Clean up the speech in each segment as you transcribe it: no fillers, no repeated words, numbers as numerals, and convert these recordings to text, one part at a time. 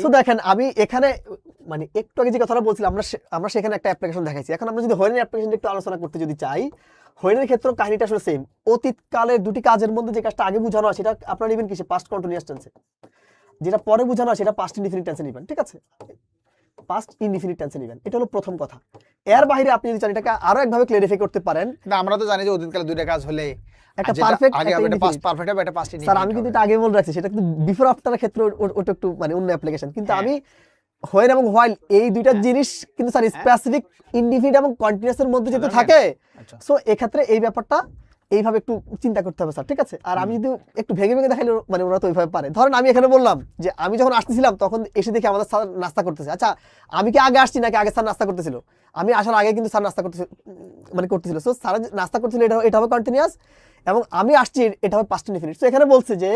So দেখেন আমি এখানে মানে একটু আগে যে কথাটা বলছিলাম আমরা সেখানে একটা অ্যাপ্লিকেশন দেখাইছি। এখন আমরা যদি হোয়েনের অ্যাপ্লিকেশন একটু আলোচনা করতে যদি চাই, হোয়েনের ক্ষেত্রে কাহিনীটা আসলে সেম। অতীতকালের দুটি কাজের মধ্যে যে কাজটা আগে বোঝানো হয় সেটা আপনারা নেবেন কিসে? পাস্ট কন্টিনিউয়াস টেন্সে। যেটা পরে বোঝানো হয় সেটা পাস্ট ইনডিফিনিট টেন্সে নেবেন, ঠিক আছে? পাস্ট ইনডিফিনিট টেন্সে নেবেন, এটা হলো প্রথম কথা। এর বাইরে আপনি যদি চান এটাকে আরো একভাবে ক্লিয়ারিফাই করতে পারেন, না আমরা তো জানি যে অতীতকালে দুইটা কাজ হলে একটা যেটা পারফেক্ট আগে একটা হবে এটা পাস্ট ইনডিফিনিট। পারফেক্ট হবে, এটা পাস্ট স্যার ইনডিফিনিট আমি কিন্তু হবে। এটা আগে বলে রাখছি, সেটা কিন্তু বিফোর আফটারের ক্ষেত্রে ওটা একটু মানে অন্য অ্যাপ্লিকেশন। কিন্তু হ্যাঁ। আমি হোয়েন এবং হোয়াইল এই দুইটা হ্যাঁ। জিনিস কিন্তু স্যার স্পেসিফিক ইনডিফিনিট এবং কন্টিনিউয়াস এর মধ্যে যেহেতু জানেন? থাকে, আচ্ছা সো এক্ষেত্রে এই ব্যাপারটা এইভাবে একটু চিন্তা করতে হবে স্যার, ঠিক আছে? আর আমি যদি একটু ভেঙে ভেঙে দেখাইলে মানে ওরা তো ওইভাবে পারে। ধরেন আমি এখানে বললাম যে আমি যখন আসতেছিলাম তখন এসে দেখি আমাদের স্যার নাস্তা করতেছে। আচ্ছা আমি কি আগে আসছি নাকি আগে স্যার নাস্তা করতেছিল? আমি আসার আগে কিন্তু স্যার নাস্তা করতেছিল, মানে করতেছিল। সো স্যার নাস্তা করতেছিল, এটা হবে কন্টিনিউয়াস, এবং আমি আসছি এটা হবে পাস্ট ইনডিফিনিট। সো এখানে বলছে যে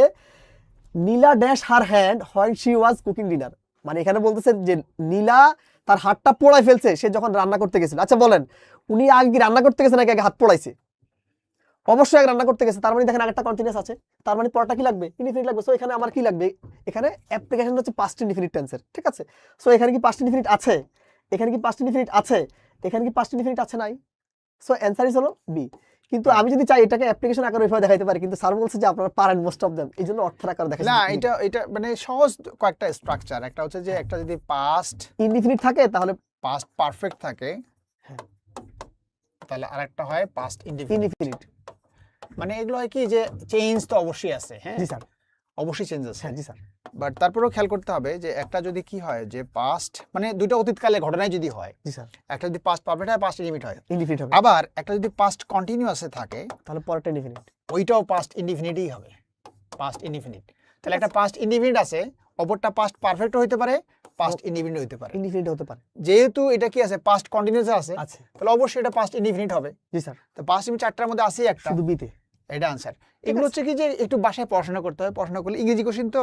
Neela dash her hand when she was cooking dinner. মানে এখানে বলতেছে যে নীলা তার হাতটা পোড়ায় ফেলছে সে যখন রান্না করতে গেছিল। আচ্ছা বলেন উনি আগে কি রান্না করতে গেছে নাকি আগে হাত পোড়াইছে? অবশ্যই আগে রান্না করতে গেছে, তার মানে দেখেন আগেরটা কন্টিনিউয়াস আছে, তার মানে পরটা কি লাগবে? ইনডিফিনিট লাগবে। সো এখানে আমার কি লাগবে? এখানে অ্যাপ্লিকেশন হচ্ছে পাস্ট ইনডিফিনিট টেন্সের, ঠিক আছে? সো এখানে কি পাস্ট ইনডিফিনিট আছে? এখানে কি পাস্ট ইনডিফিনিট আছে? এখানে কি পাস্ট ইনডিফিনিট আছে? নাই। সো অ্যানসার ইজ হলো বি। কিন্তু আমি যদি চাই এটাকে অ্যাপ্লিকেশন আকারে ওইভাবে দেখাইতে পারি, কিন্তু স্যার বলছে যে আপনারা পারেন মোস্ট অফ দেম, এই জন্য অর্থের আকারে দেখাইতে। না এটা এটা মানে সহজ কয়েকটা স্ট্রাকচার। একটা হচ্ছে যে একটা যদি পাস্ট ইনডিফিনিট থাকে তাহলে পারফেক্ট থাকে, হ্যাঁ, তাহলে আরেকটা হয় পাস্ট ইনডিফিনিট। ইনডিফিনিট। মানে এগুলো হয় কি যে চেঞ্জ তো অবশ্যই আছে, হ্যাঁ জি স্যার। অবশ্যই চেঞ্জ আছে, হ্যাঁ জি স্যার। বাট তারপরেও খেয়াল করতে হবে যে একটা যদি কি হয় যে পাস্ট মানে দুটো অতীতকালে ঘটনায় যদি হয়, জি স্যার। একটা যদি পাস্ট পারফেক্ট হয় পাস্ট ইনডিফিনিট হয়, ইনডিফিনিট হবে, আবার একটা যদি পাস্ট কন্টিনিউয়াসে থাকে তাহলে পরেরটা ইনডিফিনিট। ওইটাও পাস্ট ইনডিফিনিটই হবে, পাস্ট ইনডিফিনিট। তাহলে একটা পাস্ট ইনডিফিনিট আছে, অপরটা পাস্ট পারফেক্ট হতে পারে, পাস্ট ইনডিফিনিট হতে পারে। ইনডিফিনিট হতে পারে। যেহেতু এটা কি আছে পাস্ট কন্টিনিউয়াস আছে, আছে। তাহলে অবশ্যই এটা পাস্ট ইনডিফিনিট হবে। জি স্যার। তো পাস্ট ইনডিফিনিট চারটার মধ্যে আছে একটা, শুধু বিতে। এটা আনসার। এগুলো হচ্ছে কি যে একটু বাসায় পড়াশোনা করতে হবে, পড়াশোনা করলে ইংরেজি কোশ্চেন তো